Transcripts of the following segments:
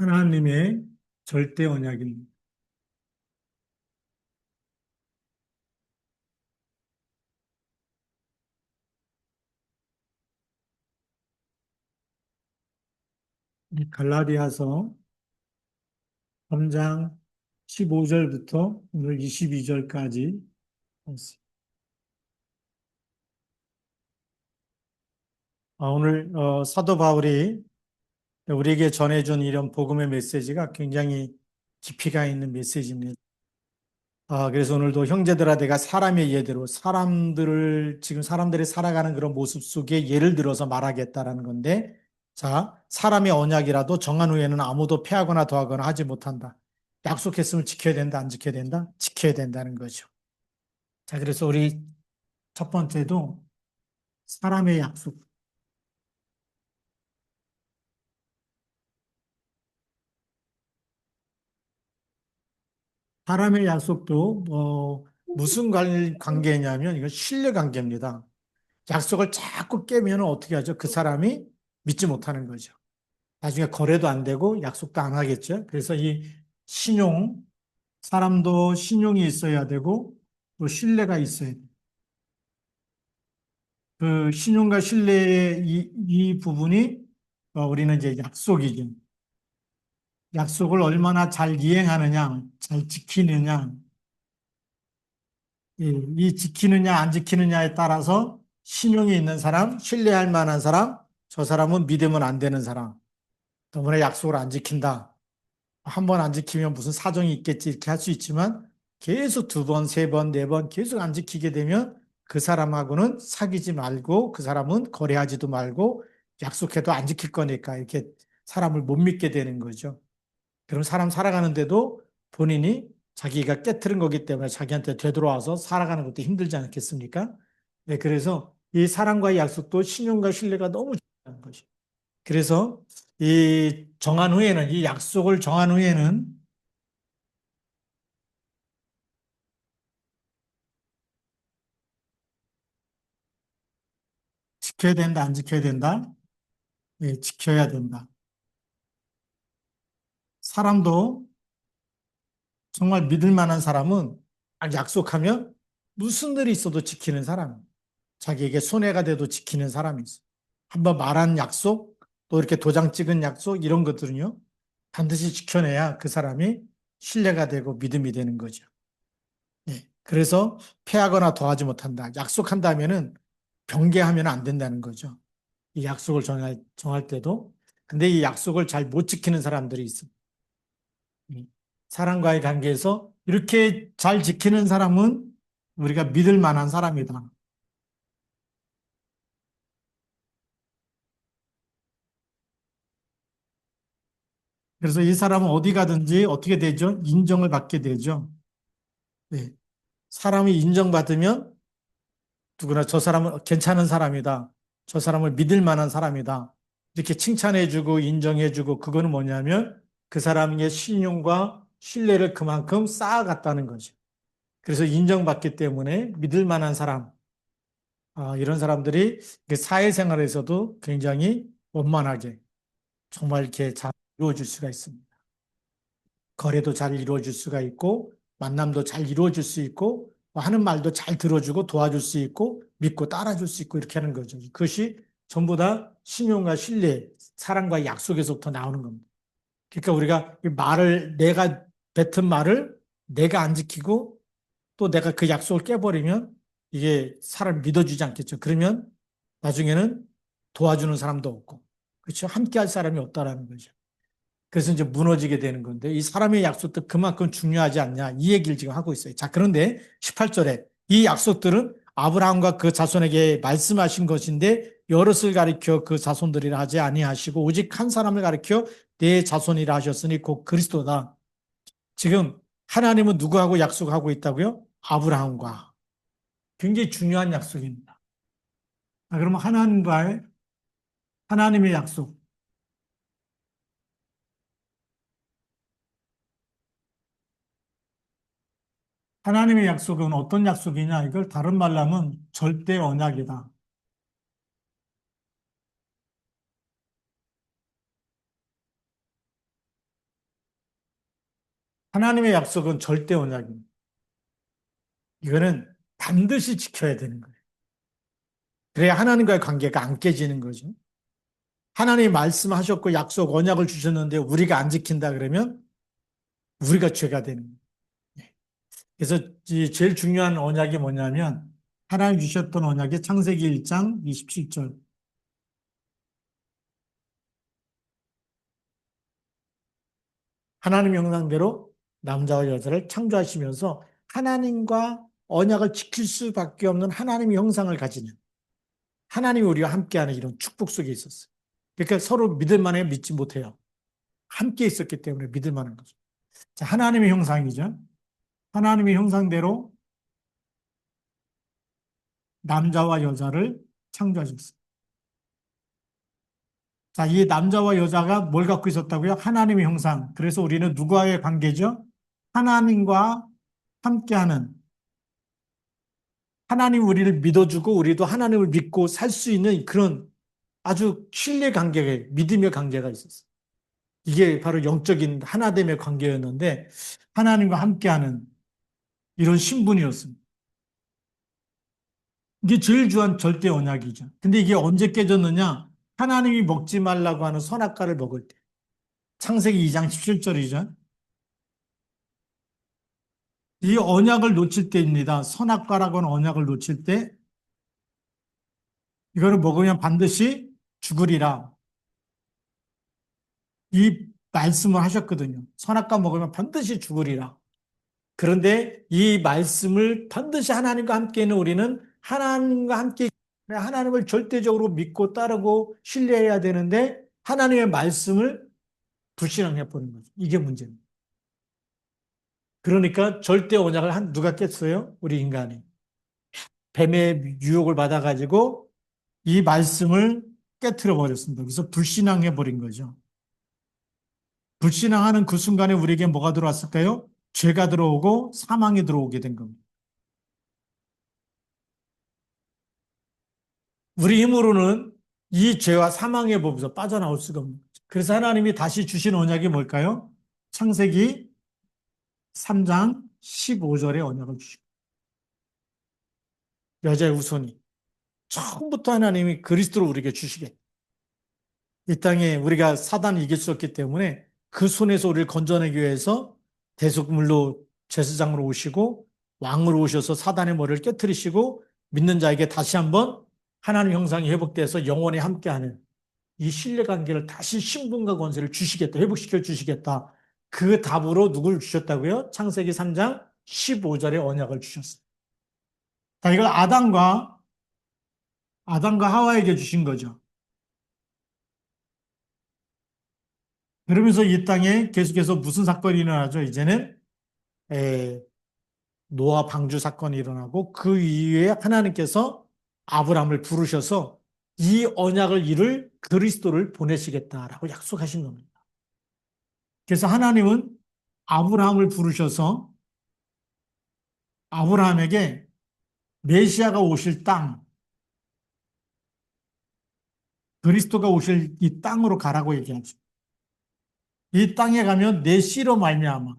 하나님의 절대 언약입니다. 이 갈라디아서 3장 15절부터 오늘 22절까지 오늘 사도 바울이 우리에게 전해준 이런 복음의 메시지가 굉장히 깊이가 있는 메시지입니다. 그래서 오늘도 형제들아 내가 사람의 예대로 지금 사람들이 살아가는 그런 모습 속에 예를 들어서 말하겠다라는 건데, 자, 사람의 언약이라도 정한 후에는 아무도 패하거나 더하거나 하지 못한다. 약속했으면 지켜야 된다, 안 지켜야 된다? 지켜야 된다는 거죠. 자, 그래서 우리 첫 번째도 사람의 약속. 사람의 약속도 무슨 관계냐면 이건 신뢰 관계입니다. 약속을 자꾸 깨면 어떻게 하죠? 그 사람이 믿지 못하는 거죠. 나중에 거래도 안 되고 약속도 안 하겠죠. 그래서 이 신용, 사람도 신용이 있어야 되고 또 신뢰가 있어야 돼요. 그 신용과 신뢰의 이 부분이 우리는 이제 약속이죠. 약속을 얼마나 잘 이행하느냐, 잘 지키느냐, 이 지키느냐, 안 지키느냐에 따라서 신용이 있는 사람, 신뢰할 만한 사람, 저 사람은 믿으면 안 되는 사람, 너무나 약속을 안 지킨다. 한 번 안 지키면 무슨 사정이 있겠지 이렇게 할 수 있지만 계속 두 번, 세 번, 네 번 계속 안 지키게 되면 그 사람하고는 사귀지 말고 그 사람은 거래하지도 말고 약속해도 안 지킬 거니까 이렇게 사람을 못 믿게 되는 거죠. 그럼 사람 살아가는데도 본인이 자기가 깨트린 거기 때문에 자기한테 되돌아와서 살아가는 것도 힘들지 않겠습니까? 네, 그래서 이 사람과의 약속도 신용과 신뢰가 너무 중요한 거죠. 그래서 이 약속을 정한 후에는 지켜야 된다, 안 지켜야 된다? 예, 지켜야 된다. 사람도 정말 믿을 만한 사람은 약속하면 무슨 일이 있어도 지키는 사람. 자기에게 손해가 돼도 지키는 사람이 있어. 한번 말한 약속, 또 이렇게 도장 찍은 약속, 이런 것들은요, 반드시 지켜내야 그 사람이 신뢰가 되고 믿음이 되는 거죠. 예. 그래서 패하거나 더하지 못한다. 약속한다면은 변개하면 안 된다는 거죠. 이 약속을 정할 때도. 근데 이 약속을 잘 못 지키는 사람들이 있습니다. 사람과의 관계에서 이렇게 잘 지키는 사람은 우리가 믿을 만한 사람이다. 그래서 이 사람은 어디 가든지 어떻게 되죠? 인정을 받게 되죠. 네. 사람이 인정받으면 누구나 저 사람은 괜찮은 사람이다. 저 사람을 믿을 만한 사람이다. 이렇게 칭찬해주고 인정해주고 그거는 뭐냐면 그 사람의 신용과 신뢰를 그만큼 쌓아갔다는 거죠. 그래서 인정받기 때문에 믿을 만한 사람, 이런 사람들이 사회생활에서도 굉장히 원만하게 정말 이렇게 잘 이루어질 수가 있습니다. 거래도 잘 이루어질 수가 있고, 만남도 잘 이루어질 수 있고, 하는 말도 잘 들어주고 도와줄 수 있고, 믿고 따라줄 수 있고, 이렇게 하는 거죠. 그것이 전부 다 신용과 신뢰, 사랑과 약속에서부터 나오는 겁니다. 그러니까 우리가 이 말을, 내가 뱉은 말을 내가 안 지키고, 또 내가 그 약속을 깨버리면 이게 사람을 믿어주지 않겠죠. 그러면 나중에는 도와주는 사람도 없고, 그렇죠. 함께 할 사람이 없다라는 거죠. 그래서 이제 무너지게 되는 건데 이 사람의 약속도 그만큼 중요하지 않냐 이 얘기를 지금 하고 있어요. 자, 그런데 18절에 이 약속들은 아브라함과 그 자손에게 말씀하신 것인데 여럿을 가리켜 그 자손들이라 하지 아니하시고 오직 한 사람을 가리켜 내 자손이라 하셨으니 곧 그리스도다. 지금 하나님은 누구하고 약속하고 있다고요? 아브라함과. 굉장히 중요한 약속입니다. 그러면 하나님의 약속. 하나님의 약속은 어떤 약속이냐? 이걸 다른 말로 하면 절대 언약이다. 하나님의 약속은 절대 언약입니다. 이거는 반드시 지켜야 되는 거예요. 그래야 하나님과의 관계가 안 깨지는 거죠. 하나님이 말씀하셨고 약속, 언약을 주셨는데 우리가 안 지킨다 그러면 우리가 죄가 되는 거예요. 예. 그래서 제일 중요한 언약이 뭐냐면 하나님 주셨던 언약이 창세기 1장 27절. 하나님 형상대로 남자와 여자를 창조하시면서 하나님과 언약을 지킬 수밖에 없는 하나님의 형상을 가지는 하나님이 우리와 함께하는 이런 축복 속에 있었어요. 그러니까 서로 믿을 만해 믿지 못해요. 함께 있었기 때문에 믿을 만한 거죠. 자, 하나님의 형상이죠. 하나님의 형상대로 남자와 여자를 창조하셨어요. 자, 이 남자와 여자가 뭘 갖고 있었다고요? 하나님의 형상. 그래서 우리는 누구와의 관계죠? 하나님과 함께하는, 하나님 우리를 믿어주고 우리도 하나님을 믿고 살 수 있는 그런 아주 신뢰 관계, 믿음의 관계가 있었어요. 이게 바로 영적인 하나됨의 관계였는데 하나님과 함께하는 이런 신분이었습니다. 이게 제일 중요한 절대 언약이죠. 근데 이게 언제 깨졌느냐? 하나님이 먹지 말라고 하는 선악과를 먹을 때. 창세기 2장 17절이죠. 이 언약을 놓칠 때입니다. 선악과라고 하는 언약을 놓칠 때 이거를 먹으면 반드시 죽으리라. 이 말씀을 하셨거든요. 선악과 먹으면 반드시 죽으리라. 그런데 이 말씀을 반드시 하나님과 함께 있는 우리는 하나님과 함께 하나님을 절대적으로 믿고 따르고 신뢰해야 되는데 하나님의 말씀을 불신앙해 버린 거죠. 이게 문제입니다. 그러니까 절대 언약을 누가 깼어요? 우리 인간이. 뱀의 유혹을 받아가지고 이 말씀을 깨트려 버렸습니다. 그래서 불신앙해 버린 거죠. 불신앙하는 그 순간에 우리에게 뭐가 들어왔을까요? 죄가 들어오고 사망이 들어오게 된 겁니다. 우리 힘으로는 이 죄와 사망의 법에서 빠져나올 수가 없는 거죠. 그래서 하나님이 다시 주신 언약이 뭘까요? 창세기 3장 15절의 언약을 주시고 여자의 후손이 처음부터 하나님이 그리스도를 우리에게 주시게 이 땅에 우리가 사단을 이길 수 없기 때문에 그 손에서 우리를 건져내기 위해서 대속물로 제사장으로 오시고 왕으로 오셔서 사단의 머리를 깨뜨리시고 믿는 자에게 다시 한번 하나님 형상이 회복돼서 영원히 함께하는 이 신뢰관계를 다시 신분과 권세를 주시겠다. 회복시켜 주시겠다. 그 답으로 누굴 주셨다고요? 창세기 3장 15절의 언약을 주셨어요. 자, 이걸 아담과 하와에게 주신 거죠. 그러면서 이 땅에 계속해서 무슨 사건이 일어나죠? 이제는 에, 노아 방주 사건이 일어나고 그 이후에 하나님께서 아브라함을 부르셔서 이 언약을 이룰 그리스도를 보내시겠다라고 약속하신 겁니다. 그래서 하나님은 아브라함을 부르셔서 아브라함에게 메시아가 오실 땅, 그리스도가 오실 이 땅으로 가라고 얘기하죠. 이 땅에 가면 내 씨로 말미암아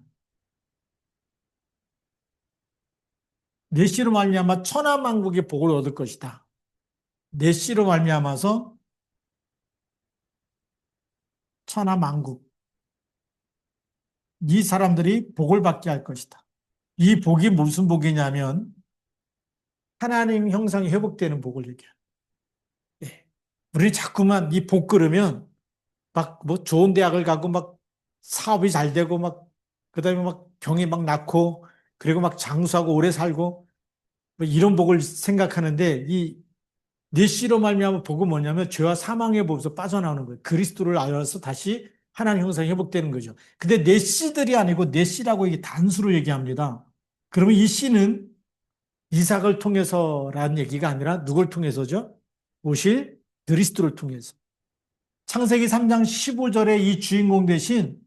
내 씨로 말미암아 천하만국의 복을 얻을 것이다. 내 씨로 말미암아서 천하만국 이 사람들이 복을 받게 할 것이다. 이 복이 무슨 복이냐면 하나님 형상이 회복되는 복을 얘기해요. 예. 우리 자꾸만 이 복 그러면 막 뭐 좋은 대학을 가고 막 사업이 잘 되고 막 그다음에 막 병이 막 낫고 그리고 막 장수하고 오래 살고 뭐 이런 복을 생각하는데 이 내시로 말미암아 복은 뭐냐면 죄와 사망의 법에서 빠져나오는 거예요. 그리스도를 알아서 다시 하나님 형상이 회복되는 거죠. 근데 내 씨들이 아니고 내 씨라고 이게 단수로 얘기합니다. 그러면 이 씨는 이삭을 통해서라는 얘기가 아니라 누굴 통해서죠? 오실 그리스도를 통해서. 창세기 3장 15절에 이 주인공 대신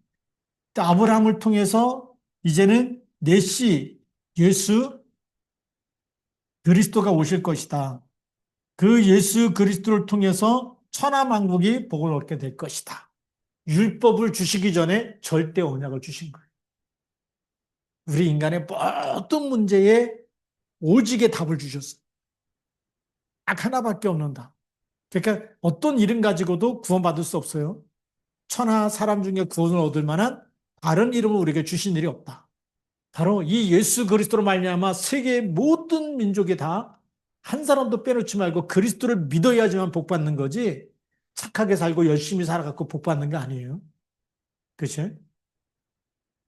아브라함을 통해서 이제는 내 씨, 예수 그리스도가 오실 것이다. 그 예수 그리스도를 통해서 천하만국이 복을 얻게 될 것이다. 율법을 주시기 전에 절대 언약을 주신 거예요. 우리 인간의 모든 문제에 오직의 답을 주셨어요. 딱 하나밖에 없는다. 그러니까 어떤 이름 가지고도 구원받을 수 없어요. 천하 사람 중에 구원을 얻을 만한 다른 이름을 우리에게 주신 일이 없다. 바로 이 예수 그리스도로 말미암아 세계의 모든 민족이 다 한 사람도 빼놓지 말고 그리스도를 믿어야지만 복 받는 거지 착하게 살고 열심히 살아갖고 복 받는 게 아니에요. 그렇죠?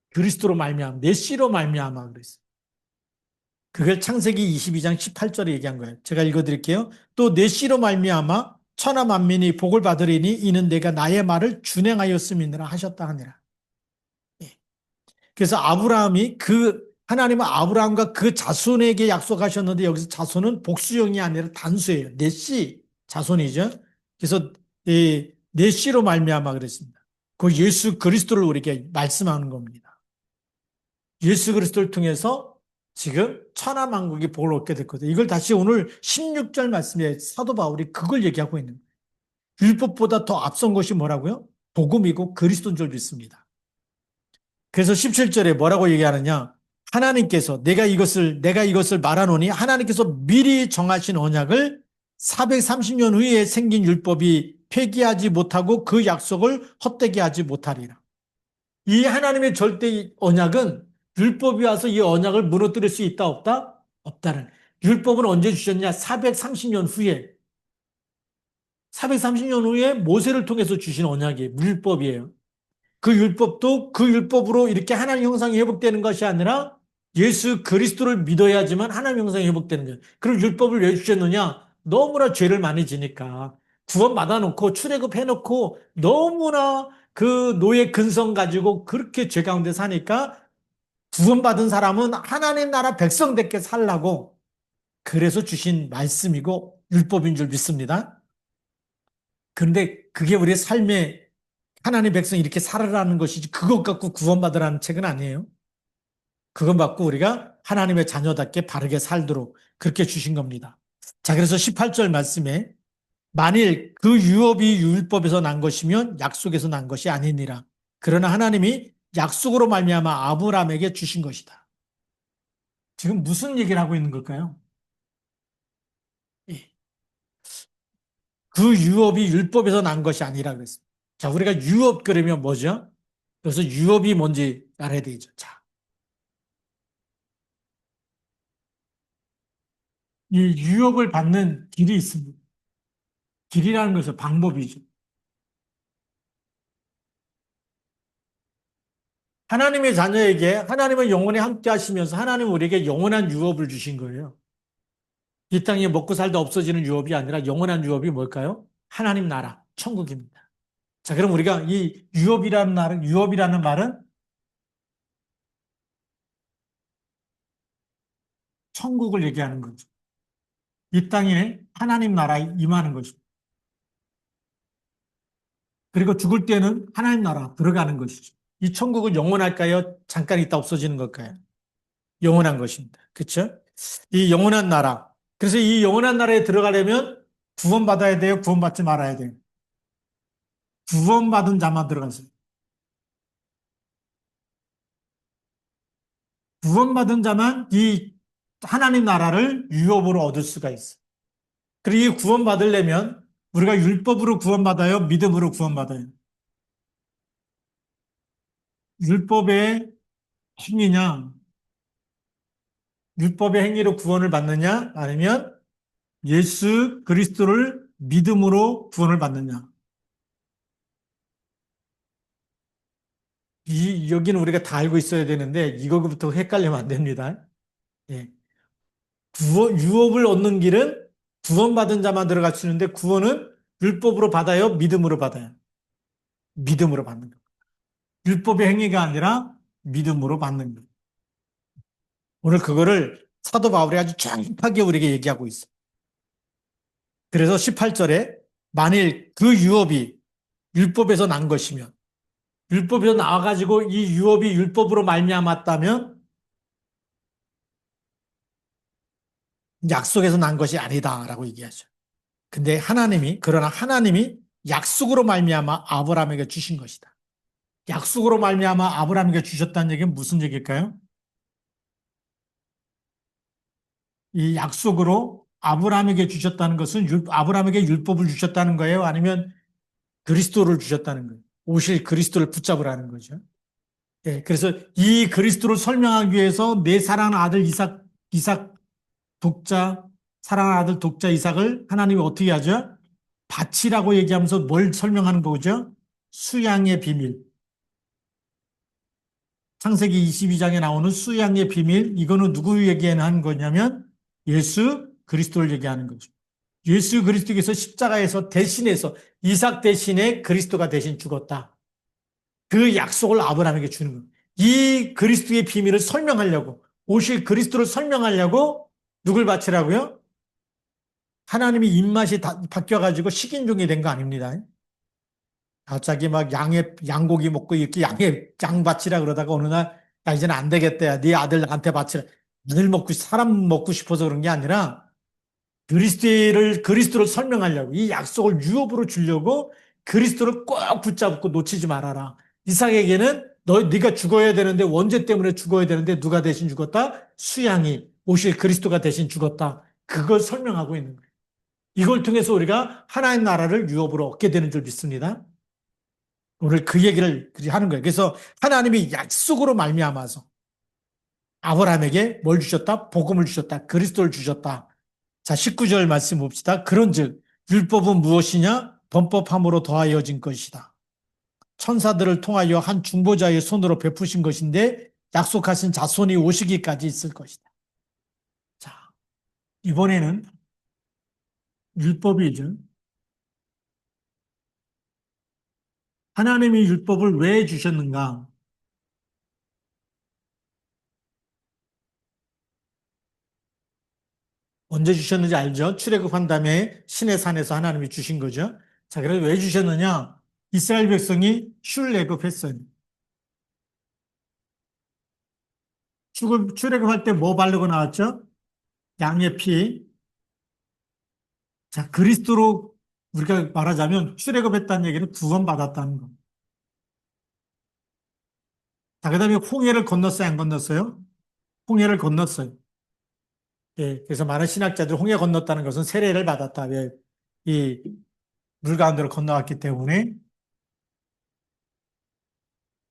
그리스도로 말미암아 내 씨로 말미암아 그랬어요. 그걸 창세기 22장 18절에 얘기한 거예요. 제가 읽어드릴게요. 또 내 씨로 말미암아 천하 만민이 복을 받으리니 이는 내가 나의 말을 준행하였음이니라 하셨다 하니라. 예. 그래서 아브라함이 하나님은 아브라함과 그 자손에게 약속하셨는데 여기서 자손은 복수형이 아니라 단수예요. 내 씨 자손이죠. 그래서 내 씨로 말미암아 그랬습니다. 그 예수 그리스도를 우리에게 말씀하는 겁니다. 예수 그리스도를 통해서 지금 천하 만국이 복을 얻게 됐거든요. 이걸 다시 오늘 16절 말씀에 사도 바울이 그걸 얘기하고 있는 거예요. 율법보다 더 앞선 것이 뭐라고요? 복음이고 그리스도인 줄 믿습니다. 그래서 17절에 뭐라고 얘기하느냐? 하나님께서 내가 이것을 말하노니 하나님께서 미리 정하신 언약을 430년 후에 생긴 율법이 폐기하지 못하고 그 약속을 헛되게 하지 못하리라. 이 하나님의 절대 언약은 율법이 와서 이 언약을 무너뜨릴 수 있다 없다? 없다는. 율법은 언제 주셨냐? 430년 후에. 430년 후에 모세를 통해서 주신 언약이에요. 율법이에요. 그 율법도 그 율법으로 이렇게 하나님 형상이 회복되는 것이 아니라 예수 그리스도를 믿어야지만 하나님 형상이 회복되는 거예요. 그럼 율법을 왜 주셨느냐? 너무나 죄를 많이 지니까 구원 받아놓고 출애굽해놓고 너무나 그 노예 근성 가지고 그렇게 죄 가운데 사니까 구원받은 사람은 하나님 나라 백성답게 살라고 그래서 주신 말씀이고 율법인 줄 믿습니다. 그런데 그게 우리의 삶에 하나님 백성이 이렇게 살아라는 것이지 그것 갖고 구원받으라는 책은 아니에요. 그것 갖고 우리가 하나님의 자녀답게 바르게 살도록 그렇게 주신 겁니다. 자, 그래서 18절 말씀에 만일 그 유업이 율법에서 난 것이면 약속에서 난 것이 아니니라. 그러나 하나님이 약속으로 말미암아 아브라함에게 주신 것이다. 지금 무슨 얘기를 하고 있는 걸까요? 예. 그 유업이 율법에서 난 것이 아니라 그랬습니다. 자, 우리가 유업 그러면 뭐죠? 그래서 유업이 뭔지 알아야 되죠. 자, 이 유업을 받는 길이 있습니다. 길이라는 것은 방법이죠. 하나님의 자녀에게 하나님은 영원히 함께 하시면서 하나님은 우리에게 영원한 유업을 주신 거예요. 이 땅에 먹고 살다 없어지는 유업이 아니라 영원한 유업이 뭘까요? 하나님 나라, 천국입니다. 자, 그럼 우리가 이 유업이라는 말은 천국을 얘기하는 거죠. 이 땅에 하나님 나라에 임하는 것이죠. 그리고 죽을 때는 하나님 나라 들어가는 것이죠. 이 천국은 영원할까요? 잠깐 있다 없어지는 걸까요? 영원한 것입니다. 그렇죠? 이 영원한 나라. 그래서 이 영원한 나라에 들어가려면 구원받아야 돼요? 구원받지 말아야 돼요? 구원받은 자만 들어가세요. 구원받은 자만 이 하나님 나라를 유업으로 얻을 수가 있어요. 그리고 이 구원받으려면 우리가 율법으로 구원받아요? 믿음으로 구원받아요? 율법의 행위냐? 율법의 행위로 구원을 받느냐? 아니면 예수 그리스도를 믿음으로 구원을 받느냐? 여기는 우리가 다 알고 있어야 되는데 이거부터 헷갈리면 안 됩니다. 예. 유업을 얻는 길은 구원받은 자만 들어갈 수 있는데 구원은 율법으로 받아요? 믿음으로 받아요? 믿음으로 받는 거예요. 율법의 행위가 아니라 믿음으로 받는 거예요. 오늘 그거를 사도 바울이 아주 정확하게 우리에게 얘기하고 있어요. 그래서 18절에 만일 그 유업이 율법에서 난 것이면 율법에서 나와가지고 이 유업이 율법으로 말미암았다면 약속에서 난 것이 아니다라고 얘기하죠. 그러나 하나님이 약속으로 말미암아 아브라함에게 주신 것이다. 약속으로 말미암아 아브라함에게 주셨다는 얘기는 무슨 얘기일까요? 이 약속으로 아브라함에게 주셨다는 것은 아브라함에게 율법을 주셨다는 거예요? 아니면 그리스도를 주셨다는 거예요? 오실 그리스도를 붙잡으라는 거죠. 예, 그래서 이 그리스도를 설명하기 위해서 내 사랑하는 아들 이삭 독자, 사랑하는 아들 독자 이삭을 하나님이 어떻게 하죠? 바치라고 얘기하면서 뭘 설명하는 거죠? 수양의 비밀. 창세기 22장에 나오는 수양의 비밀, 이거는 누구 얘기하는 거냐면 예수 그리스도를 얘기하는 거죠. 예수 그리스도께서 십자가에서 대신해서 이삭 대신에 그리스도가 대신 죽었다. 그 약속을 아브라함에게 주는 거예요. 이 그리스도의 비밀을 설명하려고, 오실 그리스도를 설명하려고 누굴 바치라고요? 하나님이 입맛이 바뀌어가지고 식인종이 된 거 아닙니다. 갑자기 막 양고기 먹고 이렇게 양 바치라 그러다가 어느 날, 야, 이제는 안 되겠다. 야, 네 아들 나한테 바치라. 사람 먹고 싶어서 그런 게 아니라 그리스도를 설명하려고, 이 약속을 유업으로 주려고 그리스도를 꼭 붙잡고 놓치지 말아라. 이삭에게는 네가 죽어야 되는데, 원죄 때문에 죽어야 되는데 누가 대신 죽었다? 수양이 오실 그리스도가 대신 죽었다. 그걸 설명하고 있는 거예요. 이걸 통해서 우리가 하나님 나라를 유업으로 얻게 되는 줄 믿습니다. 오늘 그 얘기를 하는 거예요. 그래서 하나님이 약속으로 말미암아서 아브라함에게 뭘 주셨다? 복음을 주셨다. 그리스도를 주셨다. 자, 19절 말씀 봅시다. 그런즉 율법은 무엇이냐? 범법함으로 더하여진 것이다. 천사들을 통하여 한 중보자의 손으로 베푸신 것인데 약속하신 자손이 오시기까지 있을 것이다. 자, 이번에는 율법이죠. 하나님이 율법을 왜 주셨는가? 언제 주셨는지 알죠? 출애굽한 다음에 신의 산에서 하나님이 주신 거죠. 자, 그래서 왜 주셨느냐? 이스라엘 백성이 출애굽했어요. 출애굽할 때 뭐 바르고 나왔죠? 양의 피. 자, 그리스도로 우리가 말하자면 출애굽했다는 얘기는 구원받았다는 거. 자, 그다음에 홍해를 건넜어요, 안 건넜어요? 홍해를 건넜어요. 예, 그래서 많은 신학자들 홍해 건넜다는 것은 세례를 받았다. 왜? 이 물 가운데로 건너왔기 때문에.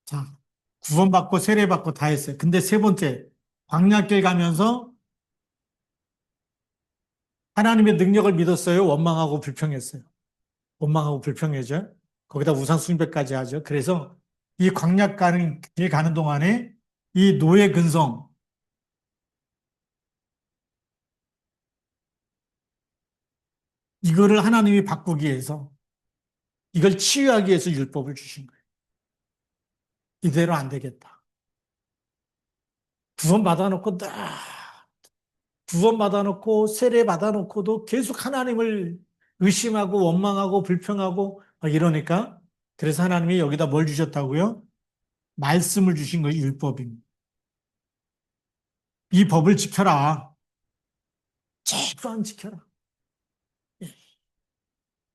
자, 구원받고 세례받고 다 했어요. 근데 세 번째, 광야길 가면서 하나님의 능력을 믿었어요? 원망하고 불평했어요? 원망하고 불평해죠. 거기다 우상 숭배까지 하죠. 그래서 이 광야 가는 길 가는 동안에 이 노예 근성, 이거를 하나님이 바꾸기 위해서, 이걸 치유하기 위해서 율법을 주신 거예요. 이대로 안 되겠다. 구원 받아놓고 구원 받아놓고 세례 받아놓고도 계속 하나님을 의심하고 원망하고 불평하고 막 이러니까, 그래서 하나님이 여기다 뭘 주셨다고요? 말씀을 주신 거예요. 율법입니다. 이 법을 지켜라. 최소한 지켜라. 예.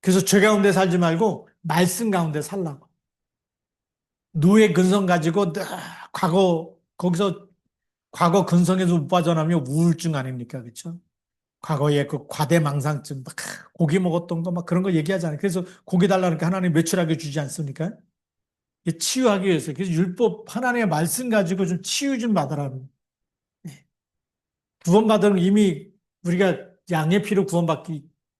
그래서 죄 가운데 살지 말고 말씀 가운데 살라고. 노예 근성 가지고 거기서 과거 근성에서 못 빠져나오면 우울증 아닙니까? 그렇죠? 과거에 그 과대망상증, 막 고기 먹었던 거 막 그런 거 얘기하잖아요. 그래서 고기 달라니까 하나님 매출하게 주지 않습니까? 치유하기 위해서. 그래서 율법 하나님의 말씀 가지고 좀 치유 좀 받으라는. 구원받으면 이미 우리가 양의 피로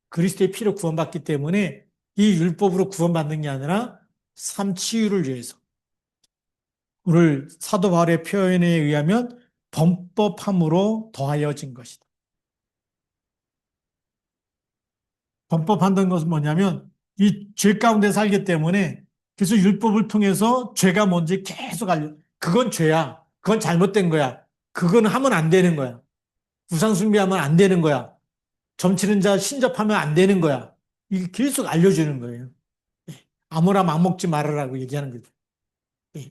그리스도의 피로 구원받기 때문에 이 율법으로 구원받는 게 아니라 삶 치유를 위해서. 오늘 사도 바울의 표현에 의하면 범법함으로 더하여진 것이다. 범법한다는 것은 뭐냐면 이 죄 가운데 살기 때문에 그래서 율법을 통해서 죄가 뭔지 계속 그건 죄야. 그건 잘못된 거야. 그건 하면 안 되는 거야. 우상 숭배하면 안 되는 거야. 점치는 자 신접하면 안 되는 거야. 이게 계속 알려주는 거예요. 아무나 맘 먹지 말아라고 얘기하는 거죠.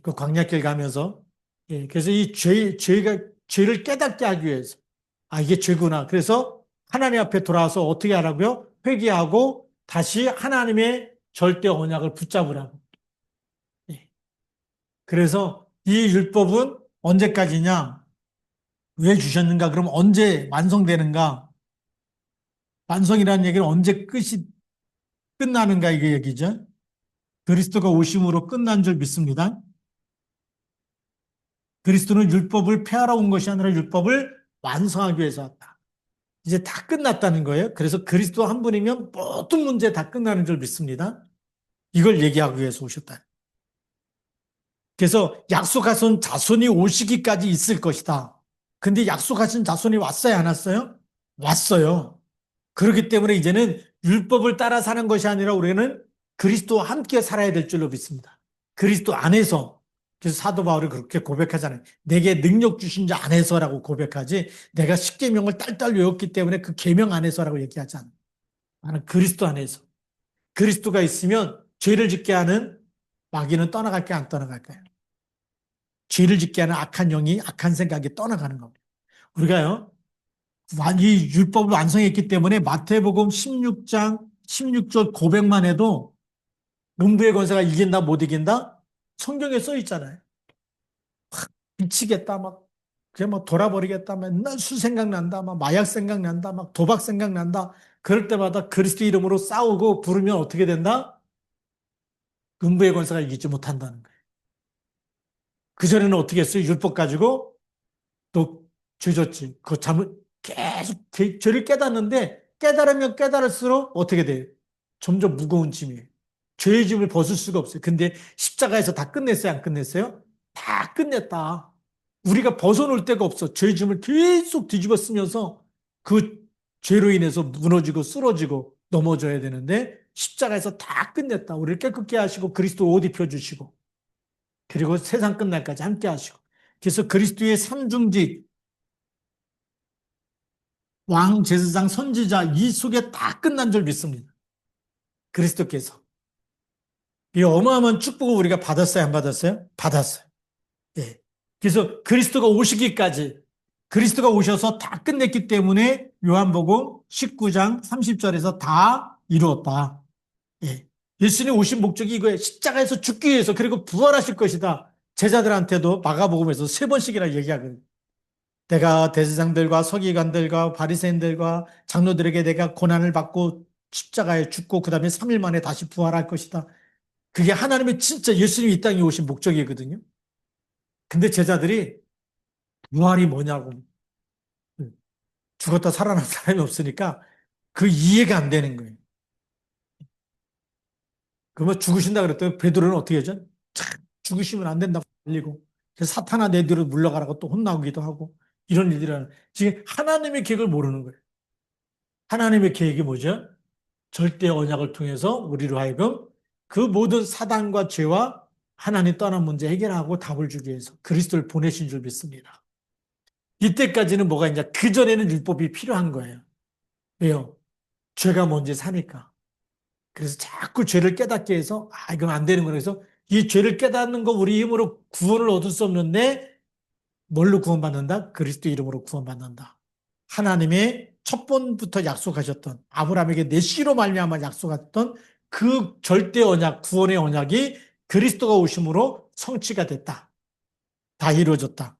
그 광야길 가면서. 그래서 죄를 깨닫게 하기 위해서. 아, 이게 죄구나. 그래서 하나님 앞에 돌아와서 어떻게 하라고요? 회개하고 다시 하나님의 절대 언약을 붙잡으라고. 그래서 이 율법은 언제까지냐? 왜 주셨는가? 그럼 언제 완성되는가? 완성이라는 얘기는 언제 끝이 끝나는가 이게 얘기죠. 그리스도가 오심으로 끝난 줄 믿습니다. 그리스도는 율법을 폐하러 온 것이 아니라 율법을 완성하기 위해서 왔다. 이제 다 끝났다는 거예요. 그래서 그리스도 한 분이면 모든 문제 다 끝나는 줄 믿습니다. 이걸 얘기하기 위해서 오셨다. 그래서 약속하신 자손이 오시기까지 있을 것이다. 근데 약속하신 자손이 왔어요, 안 왔어요? 왔어요. 그렇기 때문에 이제는 율법을 따라 사는 것이 아니라 우리는 그리스도와 함께 살아야 될 줄로 믿습니다. 그리스도 안에서. 그래서 사도 바울이 그렇게 고백하잖아요. 내게 능력 주신 자 안에서라고 고백하지 내가 십계명을 딸딸 외웠기 때문에 그 계명 안에서라고 얘기하지 않아요. 나는 그리스도 안에서. 그리스도가 있으면 죄를 짓게 하는 마귀는 떠나갈까요? 안 떠나갈까요? 죄를 짓게 하는 악한 영이 악한 생각이 떠나가는 겁니다. 우리가요. 이 율법을 완성했기 때문에 마태복음 16장 16절 고백만 해도 음부의 권세가 이긴다 못 이긴다? 성경에 써 있잖아요. 미치겠다 막 그냥 막 돌아버리겠다 맨날 술 생각난다 막 마약 생각난다 막 도박 생각난다 그럴 때마다 그리스도 이름으로 싸우고 부르면 어떻게 된다? 음부의 권세가 이기지 못한다는 거예요. 그전에는 어떻게 했어요? 율법 가지고 또 죄졌지. 그거 잘못 계속 죄를 깨닫는데 깨달으면 깨달을수록 어떻게 돼요? 점점 무거운 짐이에요. 죄의 짐을 벗을 수가 없어요. 근데 십자가에서 다 끝냈어요? 안 끝냈어요? 다 끝냈다. 우리가 벗어놓을 데가 없어. 죄의 짐을 계속 뒤집어 쓰면서 그 죄로 인해서 무너지고 쓰러지고 넘어져야 되는데 십자가에서 다 끝냈다. 우리를 깨끗게 하시고 그리스도 옷 입혀주시고 그리고 세상 끝날까지 함께 하시고 그래서 그리스도의 삼중직 왕, 제사장, 선지자 이 속에 다 끝난 줄 믿습니다. 그리스도께서. 이 어마어마한 축복을 우리가 받았어요? 안 받았어요? 받았어요. 예. 그래서 그리스도가 오시기까지 그리스도가 오셔서 다 끝냈기 때문에 요한복음 19장 30절에서 다 이루었다. 예. 예수님 오신 목적이 이거예요. 십자가에서 죽기 위해서 그리고 부활하실 것이다. 제자들한테도 마가복음에서 세 번씩이나 얘기하거든요. 내가 대제사장들과 서기관들과 바리새인들과 장로들에게 내가 고난을 받고 십자가에 죽고 그 다음에 3일 만에 다시 부활할 것이다. 그게 하나님의 진짜 예수님이 이 땅에 오신 목적이거든요. 근데 제자들이 부활이 뭐냐고 죽었다 살아난 사람이 없으니까 그 이해가 안 되는 거예요. 그러면 죽으신다 그랬더니 베드로는 어떻게 하죠? 참, 죽으시면 안 된다고 말리고 사탄아 내 뒤로 물러가라고 또 혼나기도 하고 이런 일들이 지금 하나님의 계획을 모르는 거예요. 하나님의 계획이 뭐죠? 절대 언약을 통해서 우리로 하여금 그 모든 사단과 죄와 하나님 떠난 문제 해결하고 답을 주기 위해서 그리스도를 보내신 줄 믿습니다. 이때까지는 뭐가 이제 그전에는 율법이 필요한 거예요. 왜요? 죄가 뭔지 사니까. 그래서 자꾸 죄를 깨닫게 해서 이건 안 되는 거라 해서 이 죄를 깨닫는 거 우리 힘으로 구원을 얻을 수 없는데 뭘로 구원받는다? 그리스도 이름으로 구원받는다. 하나님의 첫 번부터 약속하셨던 아브라함에게 내 씨로 말미암아 약속했던 그 절대 언약, 구원의 언약이 그리스도가 오심으로 성취가 됐다. 다 이루어졌다.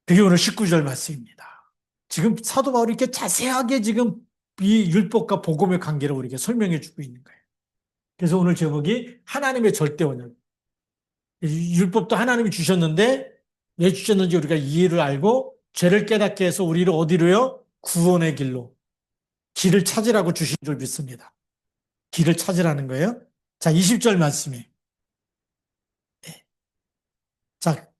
그게 오늘 19절 말씀입니다. 지금 사도 바울이 이렇게 자세하게 지금 이 율법과 복음의 관계를 우리에게 설명해 주고 있는 거예요. 그래서 오늘 제목이 하나님의 절대 언약. 율법도 하나님이 주셨는데 왜 주셨는지 우리가 이해를 알고 죄를 깨닫게 해서 우리를 어디로요? 구원의 길로. 길을 찾으라고 주신 줄 믿습니다. 길을 찾으라는 거예요. 자, 20절 말씀이. 자,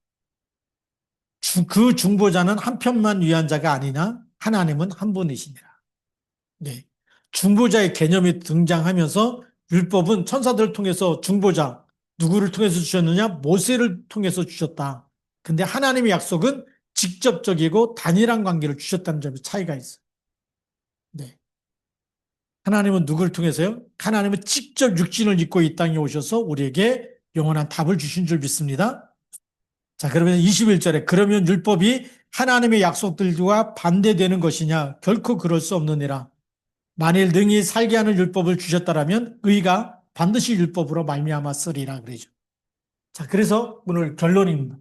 그 중보자는 한 편만 위한 자가 아니나 하나님은 한 분이시니라. 네. 중보자의 개념이 등장하면서 율법은 천사들을 통해서 중보자, 누구를 통해서 주셨느냐? 모세를 통해서 주셨다. 근데 하나님의 약속은 직접적이고 단일한 관계를 주셨다는 점에 차이가 있어요. 네. 하나님은 누구를 통해서요? 하나님은 직접 육신을 입고 이 땅에 오셔서 우리에게 영원한 답을 주신 줄 믿습니다. 자, 그러면 21절에 그러면 율법이 하나님의 약속들과 반대되는 것이냐? 결코 그럴 수 없느니라. 만일 능히 살게 하는 율법을 주셨다라면 의가 반드시 율법으로 말미암았으리라 그러죠. 자, 그래서 오늘 결론입니다.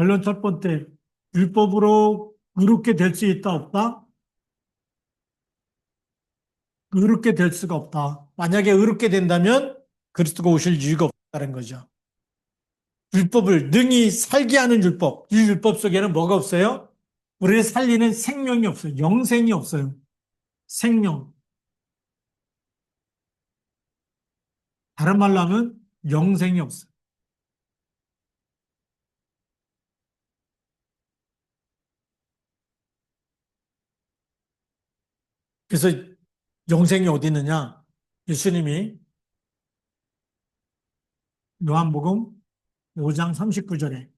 결론 첫 번째, 율법으로 의롭게 될 수 있다, 없다? 의롭게 될 수가 없다. 만약에 의롭게 된다면 그리스도가 오실 이유가 없다는 거죠. 율법을 능히 살게 하는 율법. 이 율법 속에는 뭐가 없어요? 우리를 살리는 생명이 없어요. 영생이 없어요. 생명. 다른 말로 하면 영생이 없어요. 그래서 영생이 어디 있느냐? 예수님이 요한복음 5장 39절에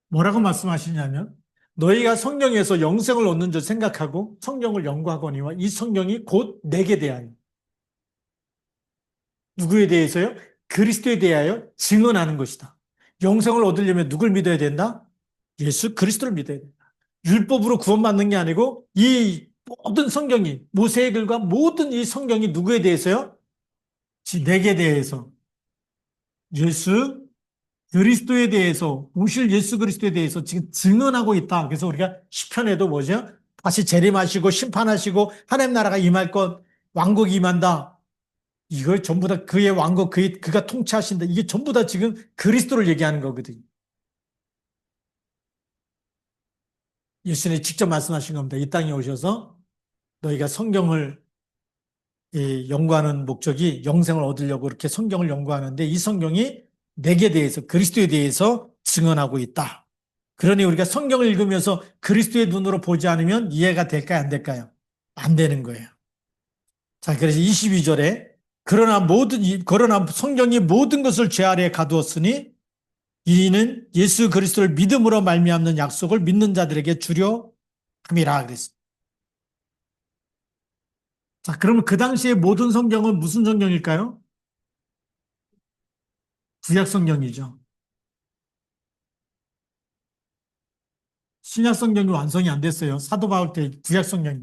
뭐라고 말씀하시냐면 너희가 성경에서 영생을 얻는 줄 생각하고 성경을 연구하거니와 이 성경이 곧 내게 대하여 누구에 대해서요? 그리스도에 대하여 증언하는 것이다. 영생을 얻으려면 누굴 믿어야 된다? 예수 그리스도를 믿어야 된다. 율법으로 구원받는 게 아니고 이 모든 성경이 모세의 글과 모든 이 성경이 누구에 대해서요? 내게 대해서 예수 그리스도에 대해서 오실 예수 그리스도에 대해서 지금 증언하고 있다. 그래서 우리가 시편에도 뭐죠? 다시 재림하시고 심판하시고 하나님 나라가 임할 것 왕국이 임한다. 이걸 전부 다 그의 왕국 그가 통치하신다. 이게 전부 다 지금 그리스도를 얘기하는 거거든요. 예수님이 직접 말씀하신 겁니다. 이 땅에 오셔서 너희가 성경을 연구하는 목적이 영생을 얻으려고 그렇게 성경을 연구하는데 이 성경이 내게 대해서 그리스도에 대해서 증언하고 있다. 그러니 우리가 성경을 읽으면서 그리스도의 눈으로 보지 않으면 이해가 될까요? 안 될까요? 안 되는 거예요. 자, 그래서 22절에 그러나 성경이 모든 것을 죄 아래에 가두었으니 이는 예수 그리스도를 믿음으로 말미암는 약속을 믿는 자들에게 주려 함이라 그랬습니다. 자, 그러면 그 당시에 모든 성경은 무슨 성경일까요? 구약 성경이죠. 신약 성경이 완성이 안 됐어요. 사도 바울 때 구약 성경이.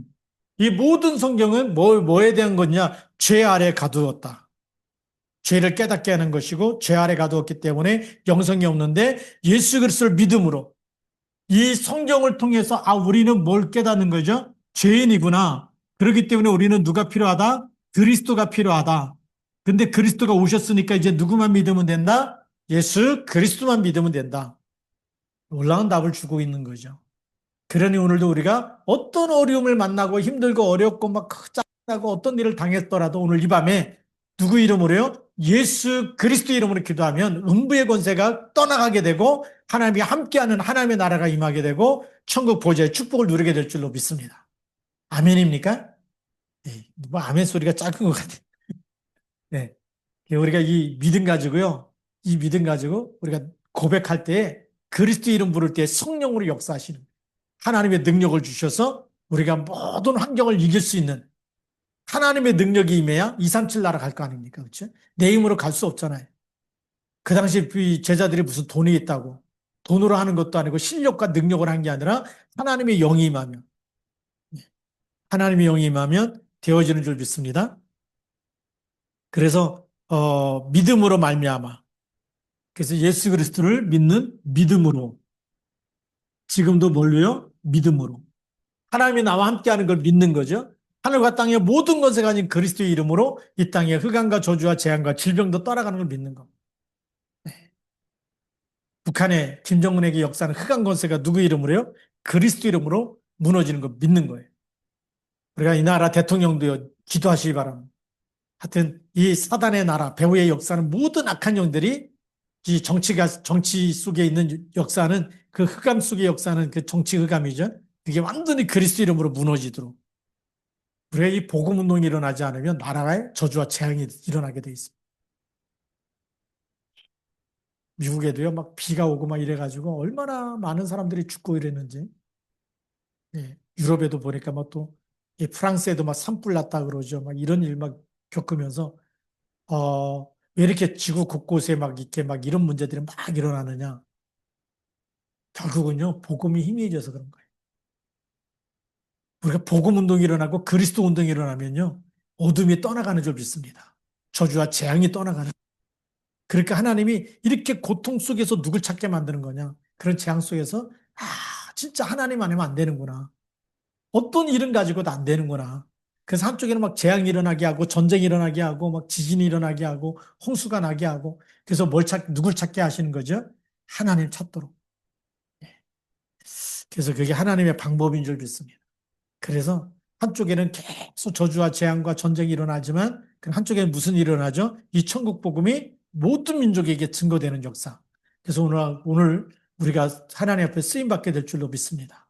이 모든 성경은 뭐에 대한 거냐? 죄 아래 가두었다. 죄를 깨닫게 하는 것이고 죄 아래 가두었기 때문에 영성이 없는데 예수 그리스도를 믿음으로 이 성경을 통해서 우리는 뭘 깨닫는 거죠? 죄인이구나. 그렇기 때문에 우리는 누가 필요하다? 그리스도가 필요하다. 근데 그리스도가 오셨으니까 이제 누구만 믿으면 된다? 예수 그리스도만 믿으면 된다. 놀라운 답을 주고 있는 거죠. 그러니 오늘도 우리가 어떤 어려움을 만나고 힘들고 어렵고 막 짜증나고 어떤 일을 당했더라도 오늘 이 밤에 누구 이름으로요? 예수 그리스도 이름으로 기도하면 음부의 권세가 떠나가게 되고 하나님이 함께하는 하나님의 나라가 임하게 되고 천국 보좌의 축복을 누리게 될 줄로 믿습니다. 아멘입니까? 네, 뭐 아멘 소리가 작은 것 같아요. 네, 우리가 이 믿음 가지고요. 이 믿음 가지고 우리가 고백할 때 그리스도 이름 부를 때 성령으로 역사하시는 하나님의 능력을 주셔서 우리가 모든 환경을 이길 수 있는 하나님의 능력이 임해야 237 나라 갈 거 아닙니까? 그렇죠? 내 힘으로 갈 수 없잖아요. 그 당시 이 제자들이 무슨 돈이 있다고 돈으로 하는 것도 아니고 실력과 능력을 한 게 아니라 하나님의 영이 임하면 하나님의 영이 임하면 되어지는 줄 믿습니다. 그래서 믿음으로 말미암아 그래서 예수 그리스도를 믿는 믿음으로 지금도 뭘로요? 믿음으로 하나님이 나와 함께하는 걸 믿는 거죠. 하늘과 땅의 모든 것에 가진 그리스도의 이름으로 이 땅의 흑암과 저주와 재앙과 질병도 떠나가는 걸 믿는 겁니다. 북한의 김정은에게 역사는 흑암 권세가 누구 이름으로요? 그리스도 이름으로 무너지는 거 믿는 거예요. 우리가 이 나라 대통령도요, 기도하시기 바랍니다. 하여튼 이 사단의 나라, 배후의 역사는 모든 악한 영들이 이 정치 속에 있는 역사는 그 흑암 속의 역사는 그 정치 흑암이죠. 그게 완전히 그리스도 이름으로 무너지도록. 우리가 이 복음 운동이 일어나지 않으면 나라의 저주와 재앙이 일어나게 돼 있습니다. 미국에도요, 막 비가 오고 막 이래가지고 얼마나 많은 사람들이 죽고 이랬는지. 예, 유럽에도 보니까 막 또, 프랑스에도 막 산불 났다 그러죠. 막 이런 일 막 겪으면서, 왜 이렇게 지구 곳곳에 막 이렇게 막 이런 문제들이 막 일어나느냐. 결국은요, 복음이 희미해져서 그런 거예요. 우리가 복음 운동이 일어나고 그리스도 운동이 일어나면요, 어둠이 떠나가는 줄 믿습니다. 저주와 재앙이 떠나가는. 그러니까 하나님이 이렇게 고통 속에서 누굴 찾게 만드는 거냐. 그런 재앙 속에서, 진짜 하나님 아니면 안 되는구나. 어떤 일은 가지고도 안 되는구나. 그래서 한쪽에는 막 재앙이 일어나게 하고, 전쟁이 일어나게 하고, 막 지진이 일어나게 하고, 홍수가 나게 하고, 그래서 누굴 찾게 하시는 거죠? 하나님 찾도록. 그래서 그게 하나님의 방법인 줄 믿습니다. 그래서 한쪽에는 계속 저주와 재앙과 전쟁이 일어나지만, 한쪽에는 무슨 일이 일어나죠? 이 천국 복음이 모든 민족에게 증거되는 역사. 그래서 오늘 우리가 하나님 앞에 쓰임받게 될 줄로 믿습니다.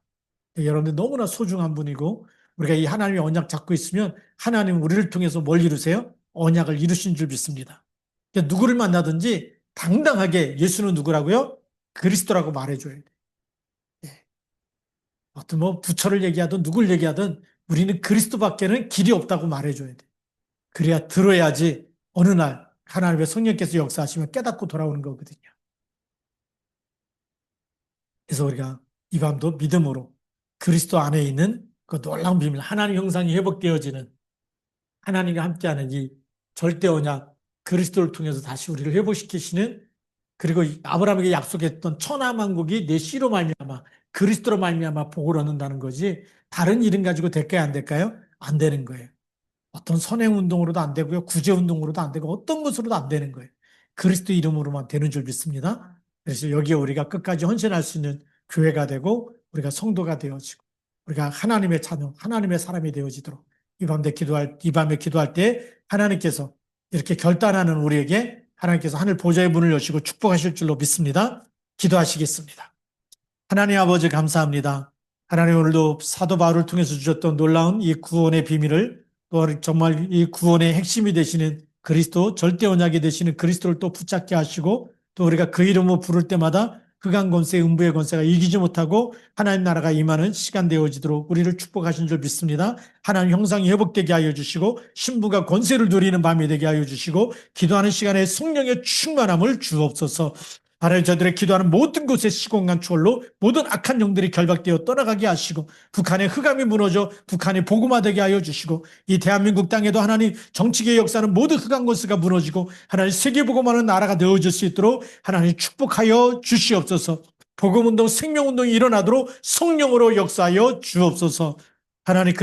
여러분들 너무나 소중한 분이고, 우리가 이 하나님의 언약 잡고 있으면 하나님 우리를 통해서 뭘 이루세요? 언약을 이루신 줄 믿습니다. 그러니까 누구를 만나든지 당당하게 예수는 누구라고요? 그리스도라고 말해줘야 돼. 예. 어떤 뭐 부처를 얘기하든 누굴 얘기하든 우리는 그리스도밖에는 길이 없다고 말해줘야 돼. 그래야 들어야지 어느 날 하나님의 성령께서 역사하시면 깨닫고 돌아오는 거거든요. 그래서 우리가 이 밤도 믿음으로 그리스도 안에 있는 그 놀라운 비밀, 하나님 형상이 회복되어지는 하나님과 함께하는 이 절대 언약, 그리스도를 통해서 다시 우리를 회복시키시는, 그리고 아브라함에게 약속했던 천하만국이 내 씨로 말미암아 그리스도로 말미암아 복을 얻는다는 거지, 다른 이름 가지고 될까요, 안 될까요? 안 되는 거예요. 어떤 선행 운동으로도 안 되고요, 구제 운동으로도 안 되고 어떤 것으로도 안 되는 거예요. 그리스도 이름으로만 되는 줄 믿습니다. 그래서 여기에 우리가 끝까지 헌신할 수 있는 교회가 되고 우리가 성도가 되어지고 우리가 하나님의 자녀, 하나님의 사람이 되어지도록 이 밤에 기도할 때 하나님께서 이렇게 결단하는 우리에게 하나님께서 하늘 보좌의 문을 여시고 축복하실 줄로 믿습니다. 기도하시겠습니다. 하나님 아버지 감사합니다. 하나님 오늘도 사도 바울을 통해서 주셨던 놀라운 이 구원의 비밀을, 또 정말 이 구원의 핵심이 되시는 그리스도, 절대 언약이 되시는 그리스도를 또 붙잡게 하시고, 또 우리가 그 이름으로 부를 때마다 흑암 권세, 음부의 권세가 이기지 못하고 하나님 나라가 임하는 시간 되어지도록 우리를 축복하신 줄 믿습니다. 하나님 형상이 회복되게 하여 주시고 신부가 권세를 누리는 밤이 되게 하여 주시고 기도하는 시간에 성령의 충만함을 주옵소서. 하나님, 저들의 기도하는 모든 곳에 시공간 초월로 모든 악한 영들이 결박되어 떠나가게 하시고 북한의 흑암이 무너져 북한이 복음화되게 하여 주시고 이 대한민국 땅에도 하나님 정치계의 역사는 모든 흑암 권세가 무너지고 하나님 세계복음화는 나라가 되어질 수 있도록 하나님 축복하여 주시옵소서. 복음운동, 생명운동이 일어나도록 성령으로 역사하여 주옵소서. 하나님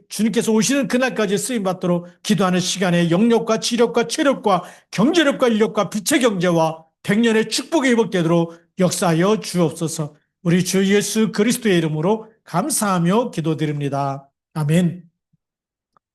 주님께서 오시는 그날까지 쓰임받도록 기도하는 시간에 영력과 지력과 체력과 경제력과 인력과 빛의 경제와 백년의 축복이 회복되도록 역사하여 주옵소서. 우리 주 예수 그리스도의 이름으로 감사하며 기도드립니다. 아멘.